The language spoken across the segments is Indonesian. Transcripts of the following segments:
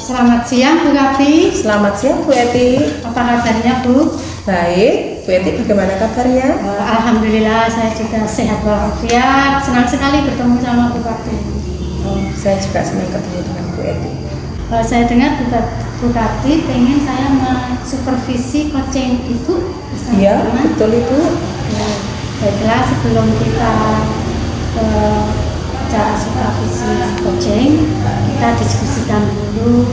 Selamat siang Bu Kapi. Selamat siang Bu Eti. Apa kabarnya Bu? Baik, Bu Eti bagaimana kabarnya? Alhamdulillah saya juga sehat walafiat. Senang sekali bertemu sama Bu Kapi. Saya juga senang ketemu dengan Bu Eti. Saya dengar Bu Kapi pengen saya mensupervisi coaching Ibu. Iya, betul Ibu. Baiklah, sebelum kita ke cara supervisi coaching, kita diskusikan dulu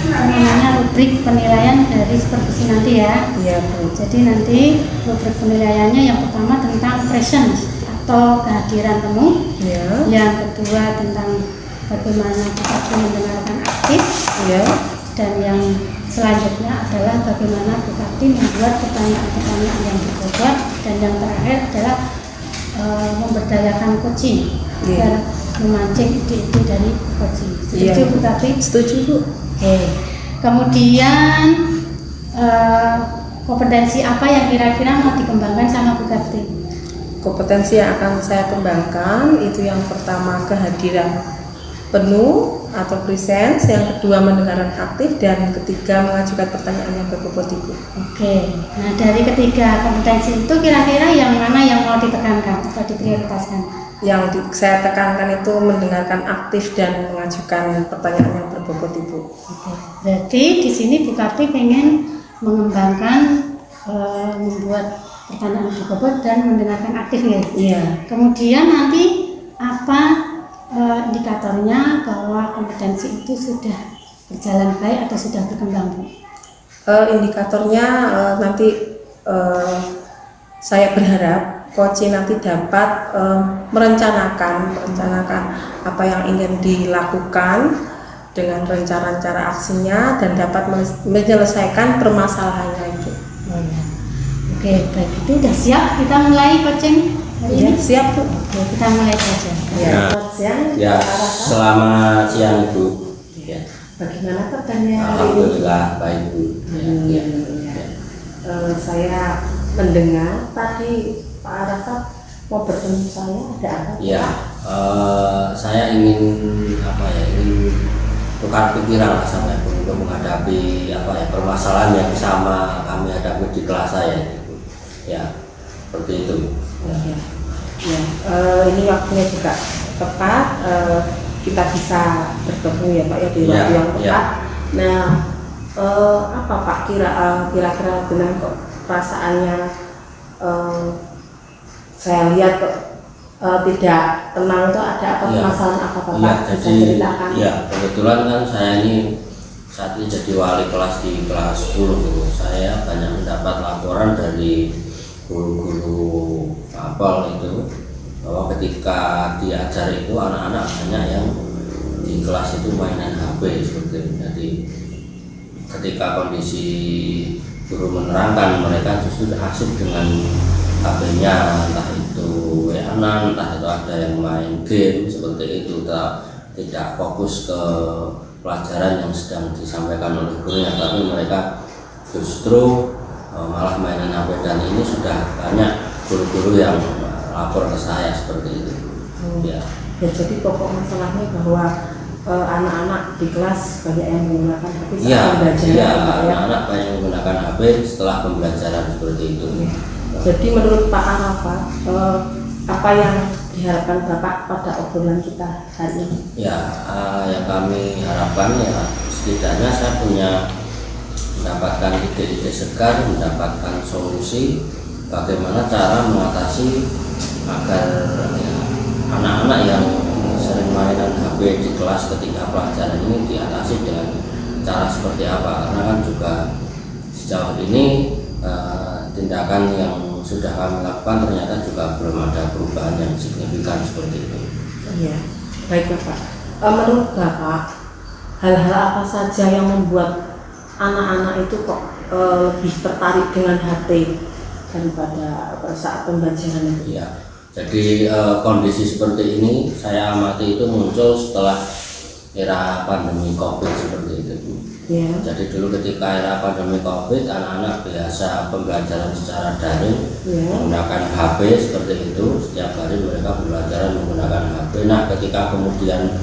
namanya rubrik penilaian dari supervisi nanti ya. Iya Bu. Jadi nanti rubrik penilaiannya yang pertama tentang presence atau kehadiran temu. Iya. Yang kedua tentang bagaimana kita mendengarkan aktif. Iya. Dan yang selanjutnya adalah bagaimana Bupati membuat pertanyaan-pertanyaan yang berbobot, dan yang terakhir adalah memberdayakan coaching agar memancing ide-ide dari coaching. Setuju Bu Kapi? Setuju Bu. Kemudian kompetensi apa yang kira-kira mau dikembangkan sama Bu Kapi? Kompetensi yang akan saya kembangkan itu yang pertama kehadiran penuh atau presence, yang kedua mendengarkan aktif, dan ketiga mengajukan pertanyaan yang berbobot Ibu. Oke, nah dari ketiga kompetensi itu kira-kira yang mana yang mau ditekankan atau diprioritaskan? Yang saya tekankan itu mendengarkan aktif dan mengajukan pertanyaan yang berbobot Ibu. Oke, berarti di sini Bu Kapi pengen mengembangkan membuat pertanyaan berbobot dan mendengarkan aktif ya? Iya. Kemudian nanti apa indikatornya bahwa kompetensi itu sudah berjalan baik atau sudah berkembang Bu? Indikatornya nanti saya berharap coach nanti dapat merencanakan apa yang ingin dilakukan dengan rencana aksinya dan dapat menyelesaikan permasalahannya itu. Oke, baik, itu udah siap kita mulai coaching hari ini? Siap Bu. Oke, kita mulai saja. Ya, selamat siang Ibu. Ya. Bagaimana kabarnya? Alhamdulillah baik Bu. Ya. Saya mendengar tadi Pak Arafat mau bertemu saya, ada apa? Ya, saya ingin ingin tukar pikiran sampai untuk menghadapi permasalahan yang sama kami hadapi di kelas saya Ibu. Ya, seperti itu. Ya, ini waktunya juga tepat, kita bisa bertemu ya Pak ya di waktu yang tepat. Nah, apa Pak kira-kira dengan kok perasaannya saya lihat kok tidak tenang, itu ada apa permasalahan apa Pak? Ya, kebetulan kan saya ini saat ini jadi wali kelas di kelas 10 gitu. Saya banyak mendapat laporan dari guru-guru apel itu bahwa ketika diajar itu anak-anak banyak yang di kelas itu mainan HP seperti itu. Jadi ketika kondisi guru menerangkan, mereka justru asik dengan HP-nya, entah itu WA-an, entah itu ada yang main game seperti itu, tidak fokus ke pelajaran yang sedang disampaikan oleh gurunya, tapi mereka justru malah mainan HP, dan ini sudah banyak guru-guru yang lapor ke saya seperti itu. Ya, jadi pokok masalahnya bahwa anak-anak di kelas banyak yang menggunakan HP setelah pembelajaran. Iya, anak-anak banyak menggunakan HP setelah pembelajaran seperti itu. Jadi menurut Pak Arafat, apa yang diharapkan Bapak pada obrolan kita hari ini? Ya, yang kami harapkan ya setidaknya saya punya mendapatkan ide-ide segar, mendapatkan solusi bagaimana cara mengatasi agar anak-anak yang sering mainan HP di kelas ketika pelajaran ini diatasi dengan cara seperti apa, karena kan juga sejauh ini tindakan yang sudah kami lakukan ternyata juga belum ada perubahan yang signifikan seperti itu. Iya, baik Bapak. Menurut Bapak, hal-hal apa saja yang membuat anak-anak itu kok lebih tertarik dengan HP daripada saat pembelajaran itu? Ya, jadi kondisi seperti ini saya amati itu muncul setelah era pandemi COVID seperti itu. Ya. Jadi dulu ketika era pandemi COVID, anak-anak biasa pembelajaran secara daring menggunakan HP seperti itu, setiap hari mereka belajar menggunakan HP. Nah, ketika kemudian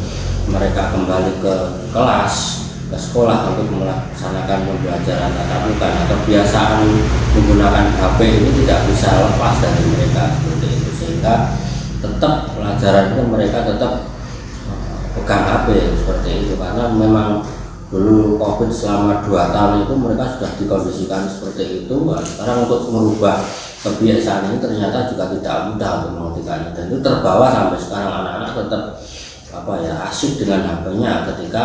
mereka kembali ke kelas, ke sekolah untuk melaksanakan pembelajaran tatap muka, atau kebiasaan menggunakan HP ini tidak bisa lepas dari mereka seperti itu, sehingga tetap pelajaran itu mereka tetap pegang HP seperti itu, karena memang dulu COVID selama 2 tahun itu mereka sudah dikondisikan seperti itu. Nah, sekarang untuk merubah kebiasaan ini ternyata juga tidak mudah untuk menghentikannya, dan itu terbawa sampai sekarang. Anak-anak tetap asyik dengan HP-nya ketika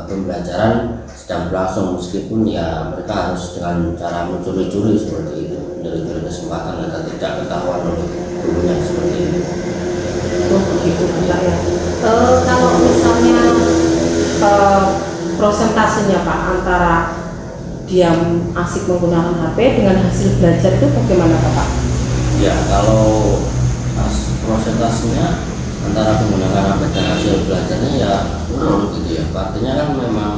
pembelajaran sedang berlangsung, meskipun ya mereka harus dengan cara mencuri-curi seperti itu, mencuri-curi kesempatan agar tidak ketahuan oleh gurunya seperti itu. Oh begitu Pak ya. Kalau misalnya prosentasenya Pak antara diam asik menggunakan HP dengan hasil belajar itu bagaimana Pak? Ya, kalau prosentasenya antara menggunakan HP dan hasil belajarnya ya turun gitu ya. Artinya kan memang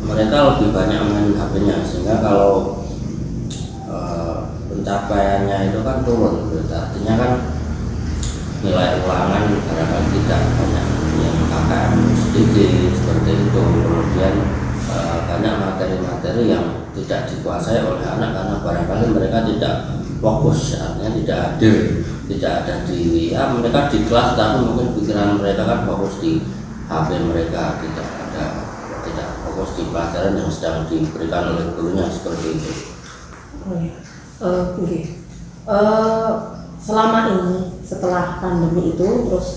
mereka lebih banyak main HP-nya, sehingga kalau pencapaiannya itu kan turun gitu. Artinya kan nilai ulangan barangkali tidak banyak, yang KKM sedikit seperti itu. Kemudian banyak materi-materi yang tidak dikuasai oleh anak karena barangkali mereka tidak fokus, artinya tidak hadir, tidak ada di mereka di kelas, tapi mungkin pikiran mereka kan fokus di HP mereka, tidak fokus di pelajaran yang sedang diberikan oleh gurunya seperti itu. Selama ini setelah pandemi itu terus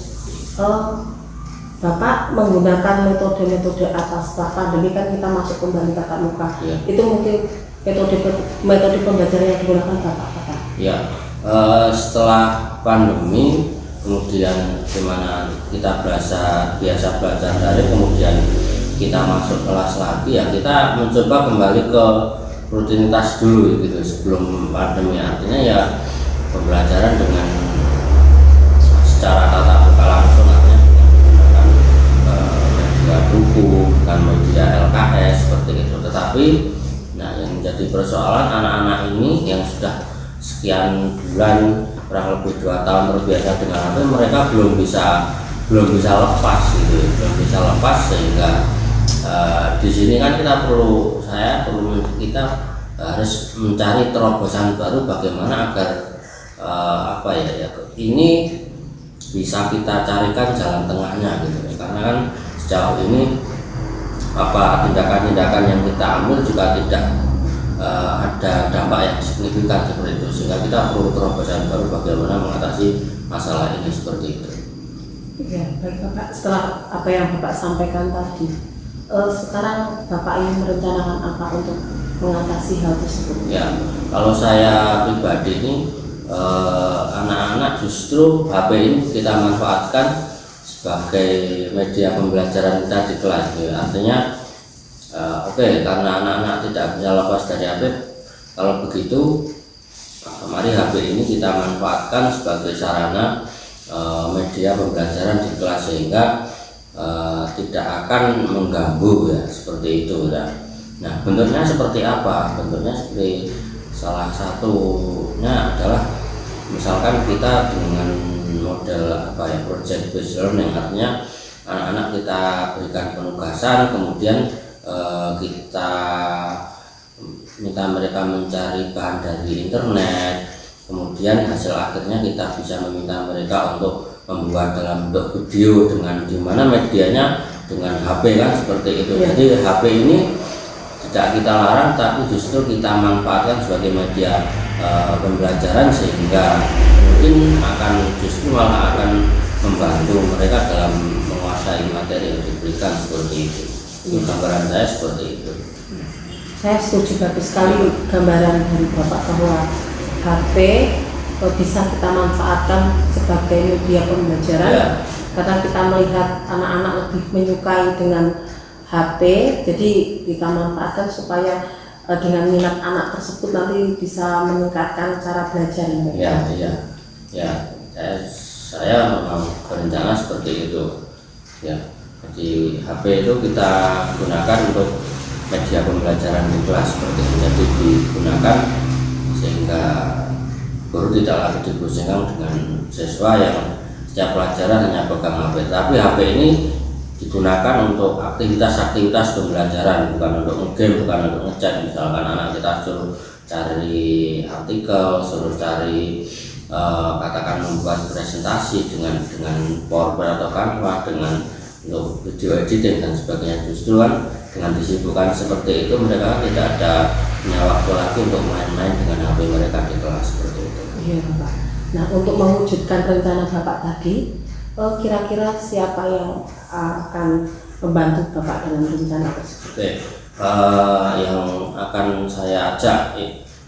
Bapak menggunakan metode-metode atas pandemi, kan kita masuk kembali tatap muka. Ya. Itu mungkin metode pembelajaran yang digunakan Bapak. Ya, setelah pandemi kemudian dimana kita biasa belajar dari, kemudian kita masuk kelas lagi, ya kita mencoba kembali ke rutinitas dulu gitu sebelum pandemi. Artinya ya pembelajaran dengan secara tatap muka langsung, artinya dengan menggunakan media buku dan media LKS seperti itu. Tetapi yang menjadi persoalan, anak-anak ini yang sudah sekian bulan, kurang lebih 2 tahun terbiasa dengan HP, mereka belum bisa lepas gitu, belum bisa lepas, sehingga di sini kan kita harus mencari terobosan baru bagaimana agar ini bisa kita carikan jalan tengahnya gitu, karena kan sejauh ini tindakan-tindakan yang kita ambil juga tidak ada dampak yang signifikan seperti itu, sehingga kita perlu terobosan baru bagaimana mengatasi masalah ini seperti itu. Ya, baik Bapak, setelah apa yang Bapak sampaikan tadi, sekarang Bapak ingin merencanakan apa untuk mengatasi hal tersebut? Ya, kalau saya pribadi ini anak-anak justru HP ini kita manfaatkan sebagai media pembelajaran kita di kelas. Artinya karena anak-anak tidak bisa lepas dari HP, kalau begitu mari HP ini kita manfaatkan sebagai sarana media pembelajaran di kelas, sehingga tidak akan mengganggu ya, seperti itu ya. Nah, bentuknya seperti apa? Bentuknya seperti salah satunya adalah misalkan kita dengan model project based learning, artinya anak-anak kita berikan penugasan, kemudian kita minta mereka mencari bahan dari internet, kemudian hasil akhirnya kita bisa meminta mereka untuk membuat dalam bentuk video dengan dimana medianya dengan HP kan seperti itu. Jadi HP ini tidak kita larang, tapi justru kita manfaatkan sebagai media pembelajaran, sehingga mungkin justru malah akan membantu mereka dalam menguasai materi yang diberikan seperti itu. Gambaran saya seperti itu. Saya setuju, bagus sekali gambaran dari Bapak bahwa HP bisa kita manfaatkan sebagai media pembelajaran, karena kita melihat anak-anak lebih menyukai dengan HP, jadi kita manfaatkan supaya dengan minat anak tersebut nanti bisa meningkatkan cara belajarnya. Saya memang berencana seperti itu. Ya, jadi HP itu kita gunakan untuk media pembelajaran di kelas seperti itu. Jadi digunakan sehingga guru tidak lagi dipusingkan dengan siswa yang setiap pelajaran hanya pegang HP, tapi HP ini digunakan untuk aktivitas-aktivitas pembelajaran, bukan untuk nge-game, bukan untuk ngechat. Misalkan anak kita suruh cari artikel, suruh cari katakan membuat presentasi dengan PowerPoint atau Canva, dengan untuk video editing dan sebagainya. Justru kan dengan disibukkan seperti itu, mereka tidak ada punya waktu lagi untuk main-main dengan HP mereka di kelas seperti itu. Iya Bapak. Nah, untuk mewujudkan rencana Bapak tadi, kira-kira siapa yang akan membantu Bapak dalam rencana tersebut? Oke, yang akan saya ajak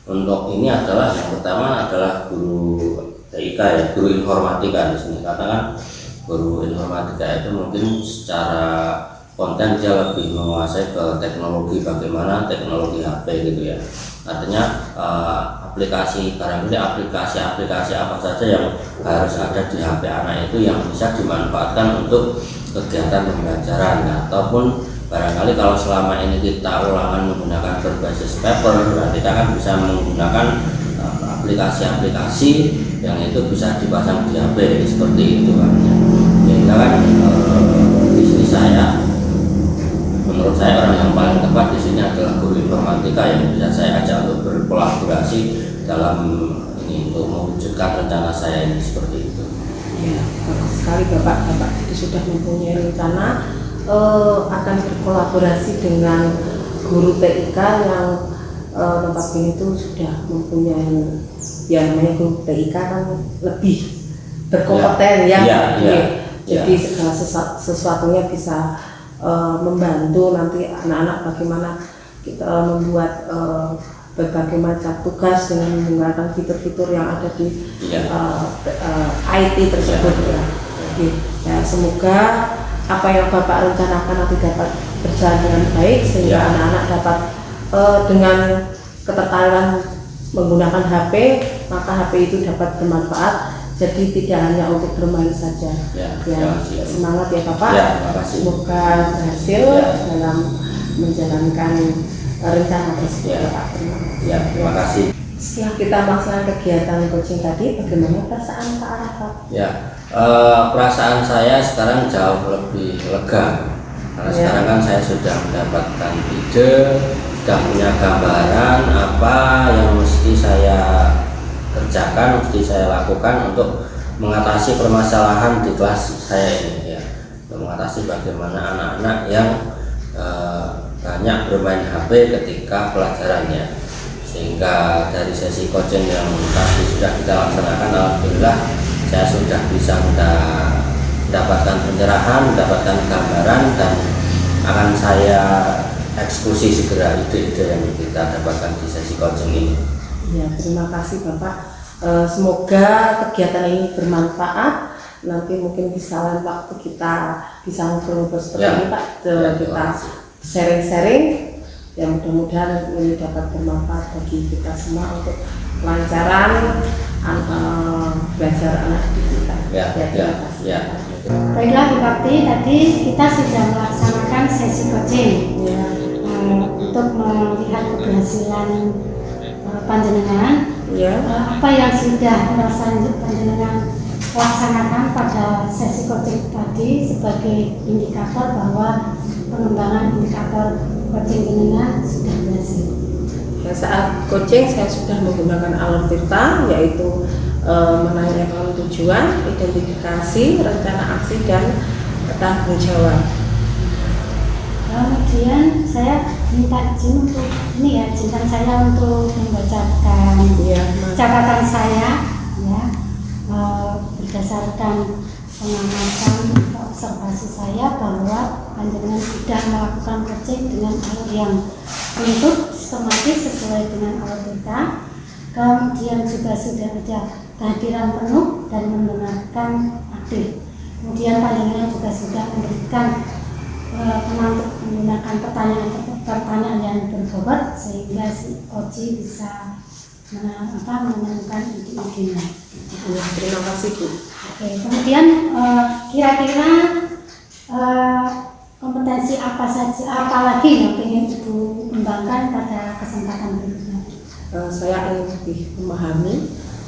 untuk ini adalah yang pertama adalah guru TIK ya, guru informatika di sini. Katakan guru informatika itu mungkin secara konten dia lebih menguasai ke teknologi, bagaimana teknologi HP gitu ya. Artinya aplikasi aplikasi apa saja yang harus ada di HP anak itu yang bisa dimanfaatkan untuk kegiatan pembelajaran, ataupun barangkali kalau selama ini kita ulangan menggunakan berbasis paper, berarti kita kan bisa menggunakan aplikasi-aplikasi yang itu bisa dipasang di HP seperti itu kan. Sehingga kan di sini menurut saya orang yang paling tepat di sini adalah guru informatika yang bisa saya ajak untuk berkolaborasi dalam ini untuk mewujudkan rencana saya ini seperti itu. Ya, bagus sekali Bapak itu sudah mempunyai rencana akan berkolaborasi dengan guru TIK yang notabene itu sudah mempunyai, ya namanya guru TIK kan lebih berkompeten jadi segala sesuatunya bisa membantu nanti anak-anak bagaimana kita membuat berbagai macam tugas dengan menggunakan fitur-fitur yang ada di IT tersebut ya. Jadi ya, semoga apa yang Bapak rencanakan nanti dapat berjalan dengan baik sehingga anak-anak dapat dengan ketertarikan menggunakan HP, maka HP itu dapat bermanfaat. Jadi tidak hanya untuk bermain saja. Semangat ya Bapak. Semoga berhasil dalam menjalankan rencana tersebut. Terima kasih. Setelah kita melaksanakan kegiatan coaching tadi, bagaimana perasaan Pak Arafat? Perasaan saya sekarang jauh lebih lega karena sekarang kan saya sudah mendapatkan ide, sudah punya gambaran apa yang mesti saya kerjakan, mesti saya lakukan untuk mengatasi permasalahan di kelas saya ini ya, untuk mengatasi bagaimana anak-anak yang banyak bermain HP ketika pelajarannya. Sehingga dari sesi coaching yang tadi sudah kita laksanakan, alhamdulillah saya sudah bisa mendapatkan pencerahan, mendapatkan gambaran, dan akan saya eksekusi segera ide-ide yang kita dapatkan di sesi coaching ini. Ya, terima kasih Bapak. Semoga kegiatan ini bermanfaat. Nanti mungkin bisa lain waktu kita bisa ngobrol seperti ini Pak, kita sharing-sharing. Ya, mudah-mudahan ini dapat bermanfaat bagi kita semua untuk kelancaran belajar anak didik kita. Terima kasih. Baiklah Bu Bakti, tadi kita sudah melaksanakan sesi coaching untuk melihat keberhasilan panjenengan. Apa yang sudah panjenengan laksanakan pada sesi coaching tadi sebagai indikator bahwa pengembangan indikator coaching jenengan sudah berhasil. Ya, saat coaching saya sudah menggunakan alur tirta, yaitu menanyakan tujuan, identifikasi, rencana aksi, dan tanggung jawab. Kemudian saya minta izin untuk izinkan saya untuk membacakan catatan saya berdasarkan pengamatan observasi saya bahwa panjenengan sudah melakukan coaching dengan alur yang menuntut sistematis sesuai dengan alur kita. Kemudian juga sudah ada kehadiran penuh dan mendengarkan aktif. Kemudian panjenengan juga sudah memberikan menggunakan pertanyaan yang berbobot sehingga si Oji bisa menemukan ide-idenya. Terima kasih Bu. Oke, kemudian kira-kira kompetensi apa lagi yang ingin Ibu kembangkan pada kesempatan berikutnya? Saya ingin lebih memahami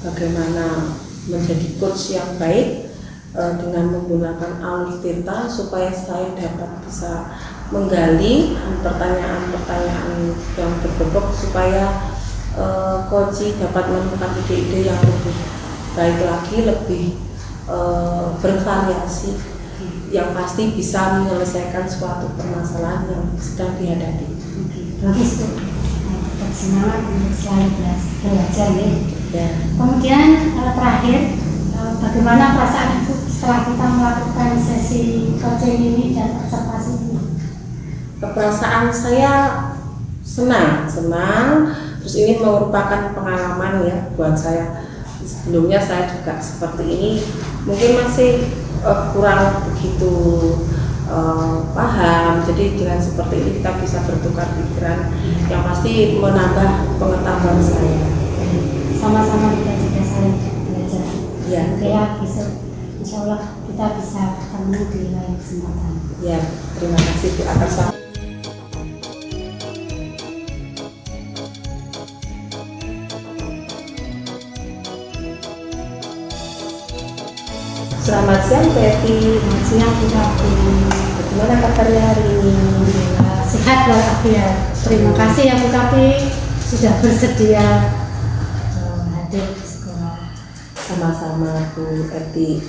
bagaimana menjadi coach yang baik, dengan menggunakan alur tinta supaya saya dapat bisa menggali pertanyaan-pertanyaan yang berbobot supaya Koji dapat menemukan ide-ide yang lebih baik lagi, lebih bervariasi, yang pasti bisa menyelesaikan suatu permasalahan yang sedang dihadapi. Bagus tuh, tetap semangat untuk selalu belajar ya. Ya. Kemudian terakhir, bagaimana perasaan Ibu setelah kita melakukan sesi coaching ini dan observasi ini? Perasaan saya senang. Terus ini merupakan pengalaman ya buat saya. Sebelumnya saya juga seperti ini, mungkin masih kurang begitu paham. Jadi dengan seperti ini kita bisa bertukar pikiran, yang pasti menambah pengetahuan saya. Sama-sama kita juga saling belajar. Ya. Ya, besok insya Allah kita bisa ketemu di lain kesempatan. Ya, terima kasih Bu atas waktu. Selamat siang Bu Eti. Selamat siang Bu Kapi. Bagaimana kabarnya hari ini? Sehat walafiat. Terima kasih ya Bu Kapi sudah bersedia hadir di sekolah. Sama-sama Bu Eti.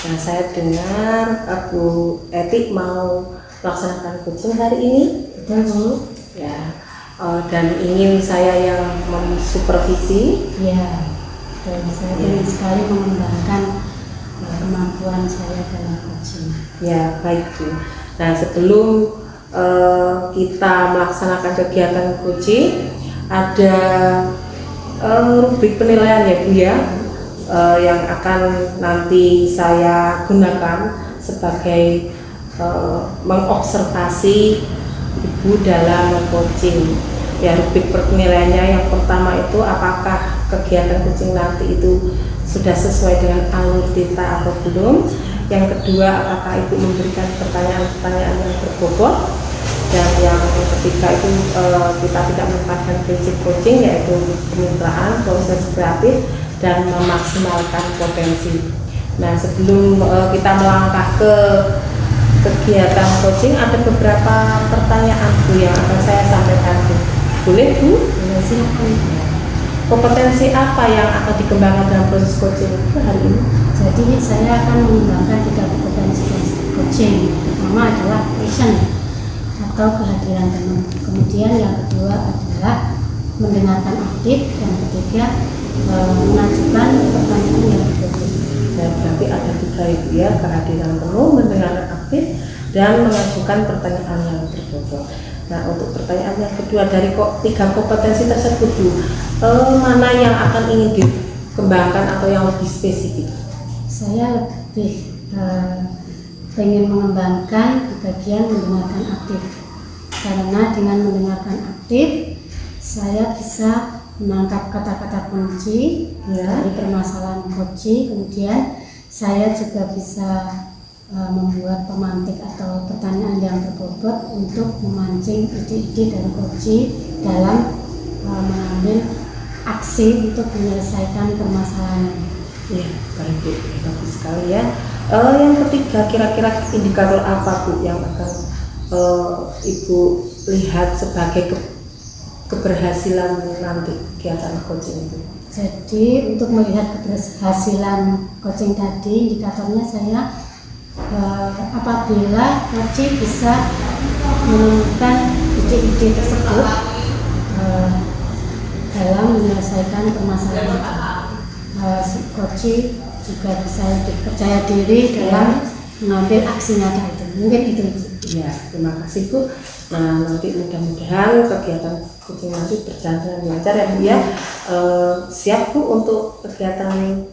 Nah, saya dengar Bu Eti mau melaksanakan coaching hari ini. Betul Bu? Ya. Dan ingin saya yang mensupervisi. Ya. Dan saya ingin sekali mengembangkan kemampuan saya dalam coaching. Ya, baik Bu. Nah, sebelum kita melaksanakan kegiatan coaching, ada rubrik penilaian ya Bu ya, yang akan nanti saya gunakan sebagai mengobservasi Ibu dalam coaching. Ya, rubrik penilaiannya yang pertama itu apakah kegiatan coaching nanti itu sudah sesuai dengan alur tinta atau belum. Yang kedua, apakah Ibu memberikan pertanyaan-pertanyaan yang berbobot. Dan yang ketiga itu kita tidak melupakan prinsip coaching, yaitu kemitraan, proses kreatif, dan memaksimalkan potensi. Nah, sebelum kita melangkah ke kegiatan coaching, ada beberapa pertanyaan Bu yang akan saya sampaikan Bu. Boleh Bu? Ya, silakan. Kompetensi apa yang akan dikembangkan dalam proses coaching itu hari ini? Jadi saya akan mengembangkan 3 kompetensi coaching. Pertama adalah passion atau kehadiran teman. Kemudian yang kedua adalah mendengarkan aktif. Yang ketiga mengajukan pertanyaan yang berbobot. Nah, berarti ada 3 itu ya, kehadiran teman, mendengarkan aktif, dan mengajukan pertanyaan yang berbobot. Nah, untuk pertanyaan yang kedua dari 3 kompetensi tersebut Bu, mana yang akan ingin dikembangkan atau yang lebih spesifik? Saya lebih ingin mengembangkan di bagian mendengarkan aktif, karena dengan mendengarkan aktif saya bisa menangkap kata-kata kunci dari permasalahan coaching. Kemudian saya juga bisa membuat pemantik atau pertanyaan yang berbobot untuk memancing ide-ide dari coaching dalam mengambil aksi untuk menyelesaikan permasalahan. Ya, baik Bu, bagus sekali ya. Yang ketiga, kira-kira indikator apa Bu yang akan Ibu lihat sebagai keberhasilan nanti kegiatan coaching itu? Jadi untuk melihat keberhasilan coaching tadi, indikatornya saya apabila coaching bisa menemukan ide-ide tersebut dalam menyelesaikan permasalahan. Coaching juga bisa lebih percaya diri dalam mengambil aksi nyata itu. Mungkin itu. Ya, terima kasih Bu. Nah, nanti mudah-mudahan kegiatan coaching nanti berjalan dengan lancar ya Bu ya. Siap Bu untuk kegiatan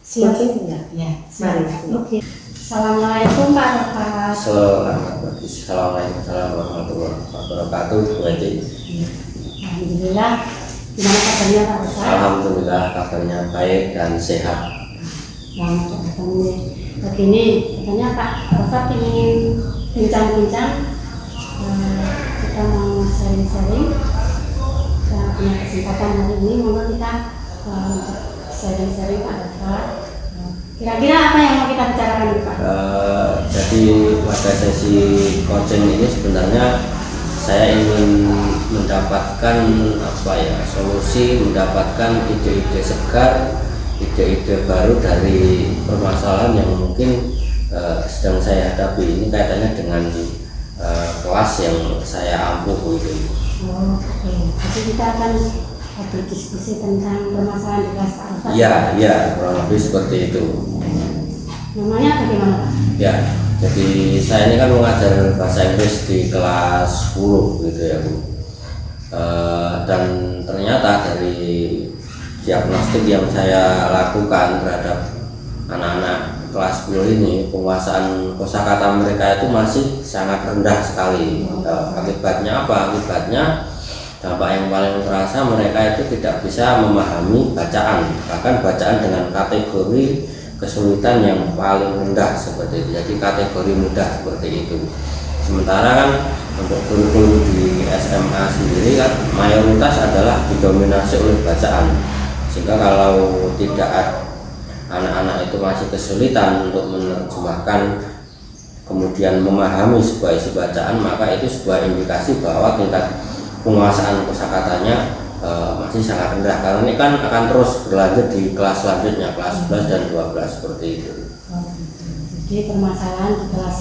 coaching ya? Ya, Mari. Oke. Assalamualaikum Pak Rokat. Assalamualaikum warahmatullahi wabarakatuh. Bu Eti. Alhamdulillah. Gimana kabarnya Pak Rokat? Alhamdulillah kabarnya baik dan sehat. Selamat ketemu. Begini, katanya Pak Rokat ingin bincang-bincang. Kita mau sharing-sharing. Kita punya kesempatan hari ini, mohon kita sharing-sharing Pak Rokat. Kira-kira apa yang mau kita bicarakan nih, Pak? Jadi pada sesi coaching ini sebenarnya saya ingin mendapatkan solusi, mendapatkan ide-ide segar, ide-ide baru dari permasalahan yang mungkin sedang saya hadapi. Ini kaitannya dengan kelas yang saya ampuh gitu. Oke. Jadi kita akan berdiskusi tentang permasalahan di kelas Alfa. Iya, kurang lebih seperti itu. Namanya bagaimana, Pak? Ya, jadi saya ini kan mengajar bahasa Inggris di kelas 10 gitu ya Bu. Dan ternyata dari diagnostik yang saya lakukan terhadap anak-anak kelas 10 ini, penguasaan kosakata mereka itu masih sangat rendah sekali. Akibatnya apa? Akibatnya dampak yang paling terasa, mereka itu tidak bisa memahami bacaan, bahkan bacaan dengan kategori kesulitan yang paling rendah seperti itu. Jadi kategori mudah seperti itu. Sementara kan untuk guru-guru di SMA sendiri kan mayoritas adalah didominasi oleh bacaan, sehingga kalau tidak anak-anak itu masih kesulitan untuk menerjemahkan kemudian memahami sebuah isi bacaan, maka itu sebuah indikasi bahwa tingkat penguasaan kosakatanya masih sangat rendah, karena ini kan akan terus berlanjut di kelas selanjutnya, kelas 11 dan 12 seperti itu. Jadi permasalahan di kelas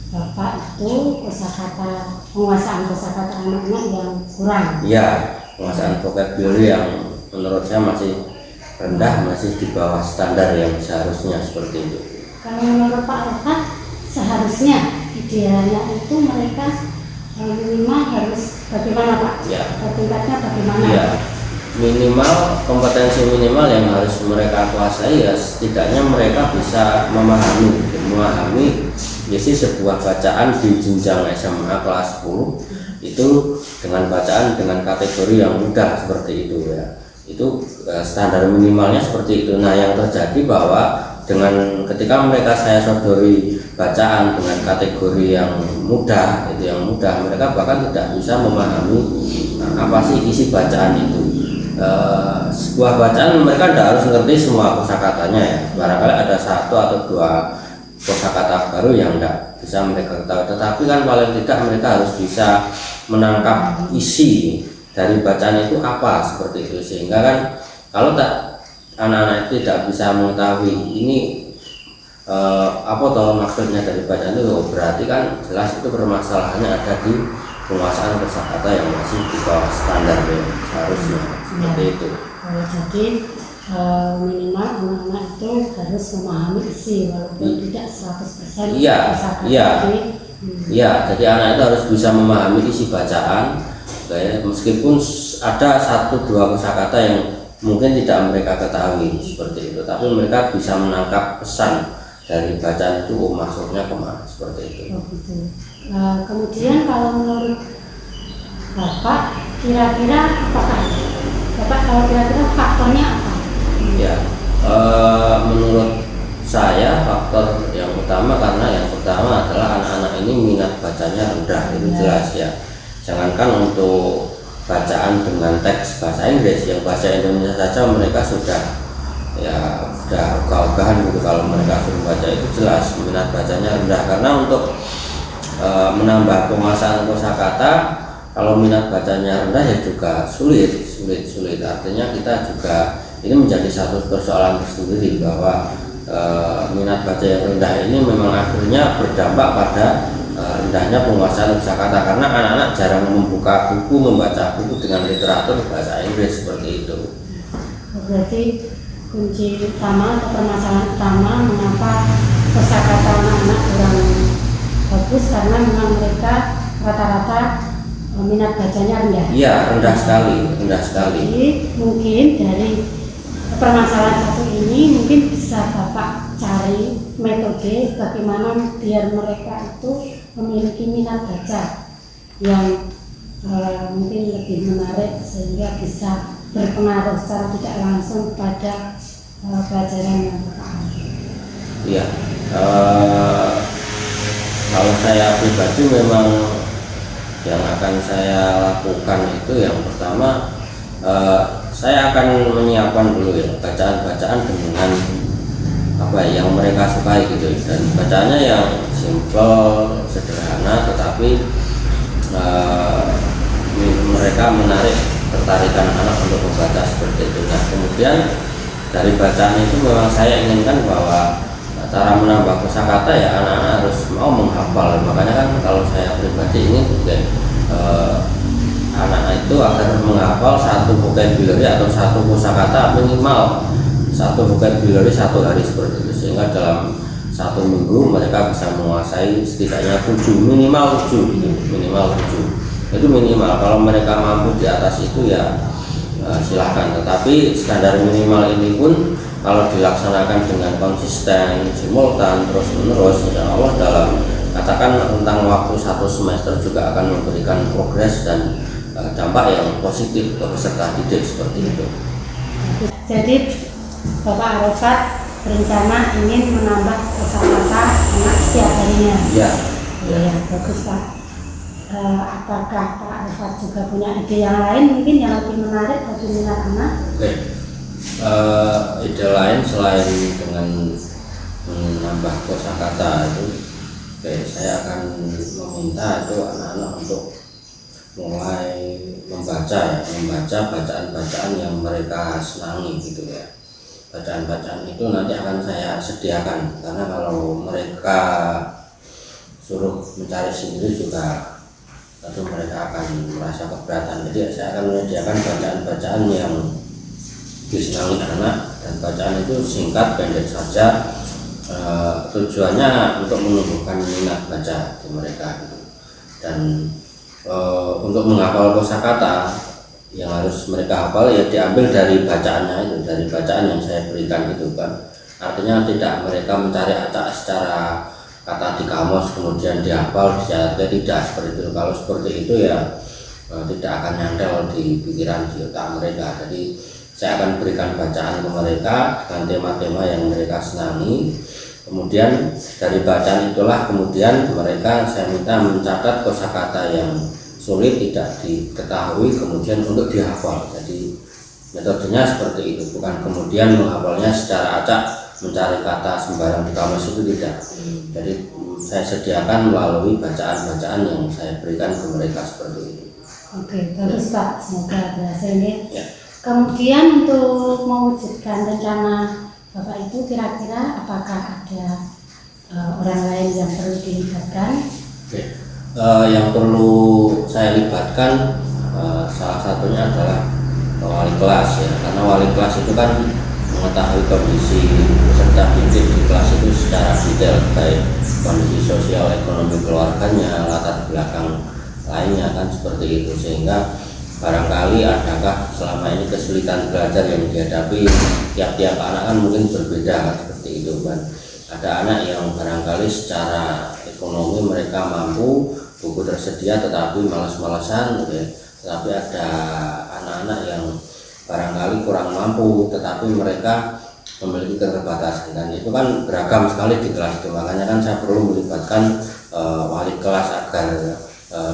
Bapak itu penguasaan kosakata anak-anak yang kurang. Iya, penguasaan vocabulary yang menurut saya masih rendah, masih di bawah standar yang seharusnya seperti itu. Kalau menurut Pak Alfa, seharusnya idealnya itu mereka minimal harus bagaimana, Pak? Ya. Tingkatnya bagaimana? Ya, minimal kompetensi minimal yang harus mereka kuasai ya setidaknya mereka bisa memahami isi sebuah bacaan di jenjang SMA kelas 10 itu dengan bacaan dengan kategori yang mudah seperti itu ya. Itu standar minimalnya seperti itu. Nah, yang terjadi bahwa dengan ketika saya sodori bacaan dengan kategori yang mudah, mereka bahkan tidak bisa memahami apa sih isi bacaan itu. Sebuah bacaan mereka tidak harus ngerti semua kosakatanya ya. Barangkali ada satu atau dua kosakata baru yang tidak bisa mereka ketahui, tetapi kan paling tidak mereka harus bisa menangkap isi dari bacaan itu apa seperti itu, sehingga kan kalau anak-anak itu tidak bisa mengetahui ini apa toh maksudnya dari bacaan itu, berarti kan jelas itu permasalahannya ada di penguasaan kosakata yang masih di bawah standar ya, seharusnya seperti itu. Jadi minimal anak-anak itu harus memahami isi walaupun tidak 100%. Iya, jadi anak itu harus bisa memahami isi bacaan, meskipun ada satu dua kosakata yang mungkin tidak mereka ketahui seperti itu, tapi mereka bisa menangkap pesan dari bacaan itu maksudnya kemana seperti itu. Kemudian kalau menurut Bapak, kira-kira faktornya apa? Ya, menurut saya faktor yang utama adalah anak-anak ini minat bacanya rendah, itu jelas ya. Jangankan untuk bacaan dengan teks bahasa Inggris, yang bahasa Indonesia saja mereka sudah ogah-ogahan gitu. Kalau mereka suruh baca itu jelas minat bacanya rendah, karena untuk menambah penguasaan kosakata kalau minat bacanya rendah ya juga sulit. Artinya kita juga ini menjadi satu persoalan tersendiri bahwa minat baca yang rendah ini memang akhirnya berdampak pada rendahnya penguasaan kosakata, karena anak-anak jarang membaca buku dengan literatur bahasa Inggris seperti itu. Berarti kunci utama atau permasalahan utama mengapa kosakata anak-anak kurang bagus karena memang mereka rata-rata minat bacanya rendah. Iya, rendah sekali. Jadi mungkin dari permasalahan satu ini mungkin bisa Bapak cari metode bagaimana biar mereka itu memiliki minat baca yang mungkin lebih menarik sehingga bisa berpengaruh secara tidak langsung pada pelajaran yang berkaitan. Iya, kalau saya pribadi memang yang akan saya lakukan itu yang pertama saya akan menyiapkan dulu ya bacaan-bacaan dengan apa ya, yang mereka sukai gitu, dan bacaannya yang simple, sederhana, tetapi mereka menarik tertarikan anak untuk membaca seperti itu. Nah, kemudian dari bacaan itu memang saya inginkan bahwa cara menambah kosakata ya anak-anak harus mau menghafal. Makanya kan kalau saya pribadi ingin anak itu agar menghafal satu vocabulary atau satu kosakata minimal satu vocabulary satu hari seperti itu, sehingga dalam satu minggu mereka bisa menguasai setidaknya 7, minimal 7 gitu, minimal 7 itu minimal. Kalau mereka mampu di atas itu ya silahkan, tetapi standar minimal ini pun kalau dilaksanakan dengan konsisten, simultan, terus menerus, insya Allah dalam katakan tentang waktu 1 semester juga akan memberikan progres dan dampak yang positif ke peserta didik seperti itu. Jadi Bapak Arafat berencana ingin menambah kosakata anak setiap harinya. Ya, ya, bagus Pak. Apakah Pak Arafat juga punya ide yang lain mungkin yang lebih menarik bagi minat anak? Oke. Ide lain selain dengan menambah kosakata itu, saya akan meminta itu anak-anak untuk mulai membaca bacaan-bacaan yang mereka senangi gitu ya. Bacaan-bacaan itu nanti akan saya sediakan, karena kalau mereka suruh mencari sendiri juga tentu mereka akan merasa keberatan. Jadi saya akan menyediakan bacaan-bacaan yang disenangi anak, dan bacaan itu singkat pendek saja, tujuannya untuk menumbuhkan minat baca di mereka gitu. Dan untuk menghafal kosakata yang harus mereka hafal ya diambil dari bacaannya itu, dari bacaan yang saya berikan itu kan. Artinya tidak mereka mencari acak secara kata di kamus kemudian dihafal, tidak seperti itu. Kalau seperti itu ya tidak akan nyantel di pikiran, di otak mereka. Jadi saya akan berikan bacaan ke mereka dengan tema-tema yang mereka senangi. Kemudian dari bacaan itulah kemudian mereka saya minta mencatat kosakata yang sulit tidak diketahui kemudian untuk dihafal. Jadi metodenya seperti itu, bukan kemudian menghafalnya secara acak mencari kata sembarang di kamus, itu tidak. Jadi saya sediakan melalui bacaan-bacaan yang saya berikan ke mereka seperti itu. Oke, bagus Pak, semoga berhasil ya. Ya. Kemudian untuk mewujudkan rencana Bapak itu kira-kira apakah ada orang lain yang perlu dilibatkan? Oke. Yang perlu saya libatkan salah satunya adalah wali kelas ya, karena wali kelas itu kan mengetahui kondisi peserta didik di kelas itu secara detail, baik kondisi sosial ekonomi keluarganya, latar belakang lainnya kan seperti itu, sehingga barangkali adakah selama ini kesulitan belajar yang dihadapi tiap-tiap anak kan mungkin berbeda kan seperti itu kan. Ada anak yang barangkali secara ekonomi mereka mampu, buku tersedia tetapi malas-malasan gitu ya. Tetapi ada anak-anak yang barangkali kurang mampu tetapi mereka memiliki keterbatasan, dan itu kan beragam sekali di kelas itu. Makanya kan saya perlu melibatkan wali kelas agar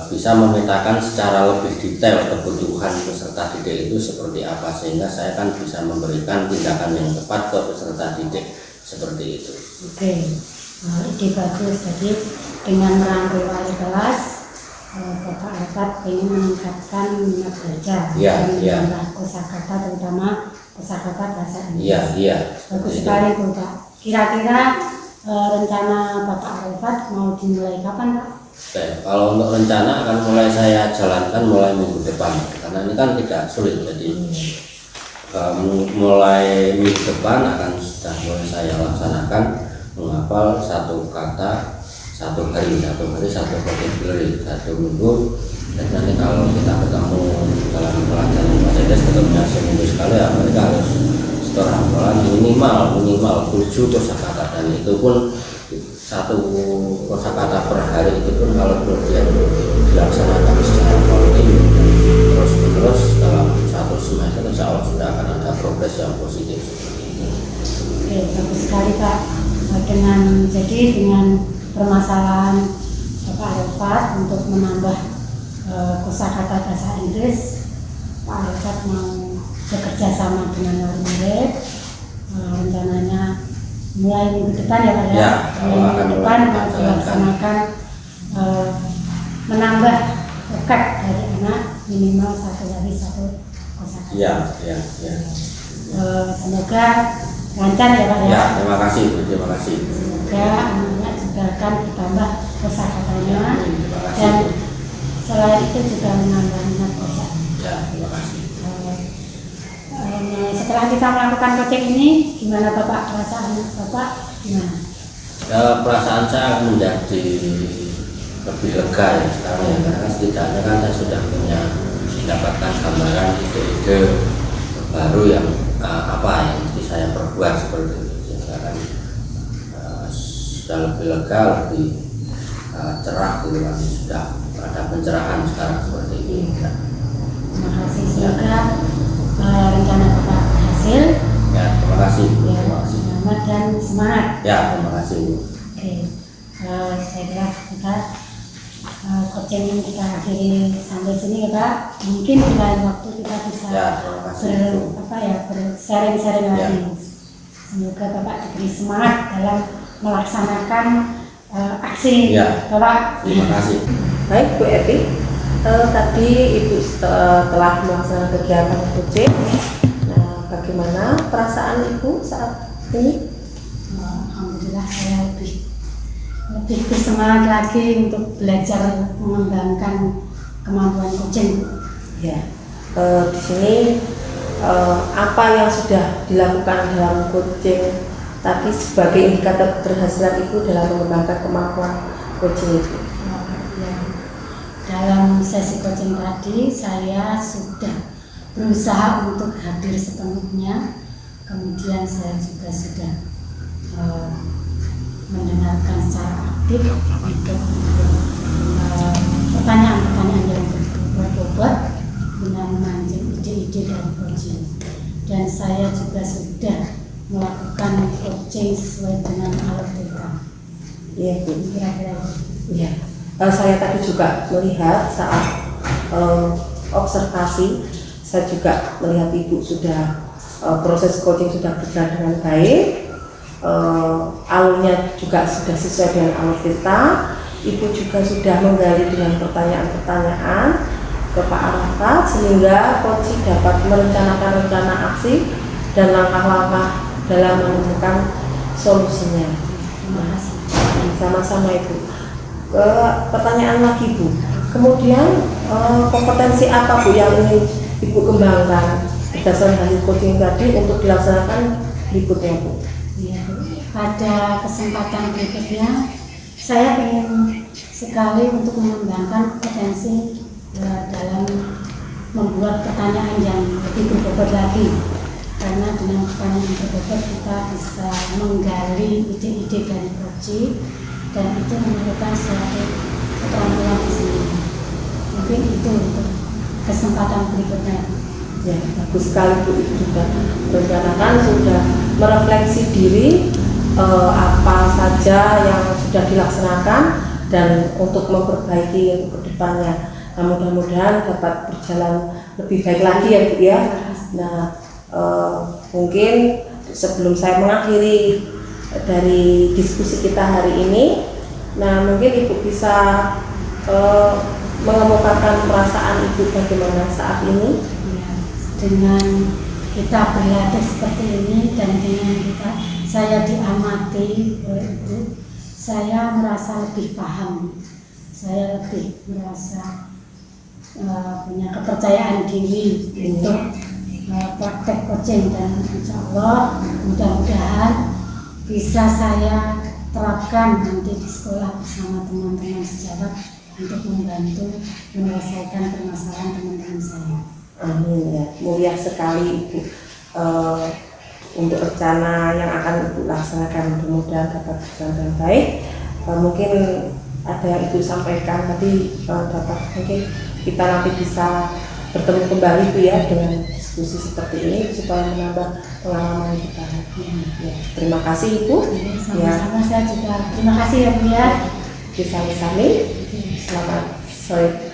bisa memetakan secara lebih detail kebutuhan peserta didik itu seperti apa, sehingga saya kan bisa memberikan tindakan yang tepat ke peserta didik seperti itu. Oke, ide bagus. Jadi dengan merangkul wali kelas, Bapak Arafat ingin meningkatkan minat belajar dan menambah kosakata, terutama kosakata bahasa Inggris. Iya. Bagus sekali tuh Pak. Kira-kira rencana Bapak Arafat mau dimulai kapan Pak? Oke, kalau untuk rencana akan mulai saya jalankan mulai minggu depan, karena ini kan tidak sulit. Jadi mulai minggu depan akan sudah mulai saya laksanakan menghafal satu kata satu hari satu vocabulary, 1 minggu. Dan nanti kalau kita ketemu dalam pelajaran bahasa Inggris ketemunya seminggu sekali ya, mereka harus setor hafalan minimal 7 kosakata, dan itu pun 1 kosakata per hari. Itu pun kalau kemudian dilaksanakan secara kontinu terus menerus dalam 1 semester, insya Allah sudah akan ada progres yang positif. Oke, bagus sekali Pak. Dengan permasalahan Bapak Arafat untuk menambah kosakata bahasa Inggris, Pak Arafat mau bekerja sama dengan wali murid. Rencananya mulai minggu depan ya Pak ya. Ya, Mulai akan minggu depan mulai kita dilaksanakan menambah UKEK dari anak minimal 1 hari 1 kosakata. Ya. Semoga lancar ya Pak ya. Ya, terima kasih Bu, terima kasih. Semoga anak juga akan ditambah kosakatanya Terima kasih dan Bu. selain itu juga menambah minat baca. Ya, terima kasih. Setelah kita melakukan coaching ini, gimana Bapak, perasaan Bapak gimana? Perasaan saya menjadi lebih lega ya sekarang ya, karena setidaknya kan saya sudah mendapatkan gambaran ide-ide baru yang apa yang mesti saya perbuat seperti itu, sehingga kan sudah lebih lega, lebih cerah gitu kan, sudah ada pencerahan sekarang seperti ini ya. Terima kasih, semoga rencana Bapak berhasil. Ya, terima kasih Bu. Ya, Terima kasih. selamat dan semangat. Ya, terima kasih Bu. Oke, saya kira kita coaching yang kita akhiri sampai sini ya Pak. Mungkin di lain waktu kita bisa Ya, terima kasih Bu. sharing-sharing Ya. lagi. Semoga Bapak diberi semangat dalam melaksanakan aksi Ya. Bapak. Terima kasih. Baik Bu Evi, tadi Ibu telah melaksanakan kegiatan coaching. Nah, bagaimana perasaan Ibu saat ini? Alhamdulillah saya lebih bersemangat lagi untuk belajar mengembangkan kemampuan coaching. Ya, di sini apa yang sudah dilakukan dalam coaching tadi sebagai indikator keberhasilan Ibu dalam mengembangkan kemampuan coaching itu? Dalam sesi coaching tadi saya sudah berusaha untuk hadir sepenuhnya, kemudian saya juga sudah mendengarkan secara aktif untuk pertanyaan-pertanyaan yang berbobot dengan memancing ide-ide dari coaching, dan saya juga sudah melakukan coaching sesuai dengan alur kita. Iya Bu. Kira-kira itu. Iya. Saya tadi juga melihat saat observasi, saya juga melihat Ibu sudah proses coaching sudah berjalan dengan baik. Alurnya juga sudah sesuai dengan alur kita. Ibu juga sudah menggali dengan pertanyaan-pertanyaan ke Pak Arafat, sehingga coaching dapat merencanakan rencana aksi dan langkah-langkah dalam menemukan solusinya. Terima kasih. Sama-sama Ibu. Pertanyaan lagi Bu, kemudian kompetensi apa Bu yang ingin Ibu kembangkan berdasarkan hasil coaching tadi untuk dilaksanakan berikutnya Bu? Ya, pada kesempatan berikutnya saya ingin sekali untuk mengembangkan kompetensi dalam membuat pertanyaan yang lebih berbobot lagi, karena dengan pertanyaan yang berbobot kita bisa menggali ide-ide dari coaching, dan itu memerlukan suatu keterampilan sendiri. Mungkin itu untuk kesempatan berikutnya. Ya, bagus sekali Bu, Ibu sudah merencanakan, sudah merefleksi diri apa saja yang sudah dilaksanakan dan untuk memperbaiki untuk kedepannya. Nah, mudah-mudahan dapat berjalan lebih baik lagi ya Bu ya. Nah, mungkin sebelum saya mengakhiri dari diskusi kita hari ini, nah mungkin Ibu bisa mengemukakan perasaan Ibu bagaimana saat ini. Ya, dengan kita berlatih seperti ini dan dengan saya diamati oleh Ibu, saya merasa lebih paham, saya lebih merasa punya kepercayaan diri untuk praktek coaching, dan insya Allah mudah-mudahan bisa saya terapkan nanti di sekolah bersama teman-teman sejawat untuk membantu menyelesaikan permasalahan teman-teman saya. Amin ya, mulia sekali Ibu. Untuk rencana yang akan Ibu laksanakan mudah-mudahan dapat berjalan dengan baik. Mungkin ada yang Ibu sampaikan tadi dapat mungkin kita nanti bisa bertemu kembali Bu ya dengan diskusi seperti ini supaya menambah pengalaman kita. Ya, terima kasih Ibu. Sama-sama, saya juga terima kasih ya Bu ya. Bisa sami. Selamat sore.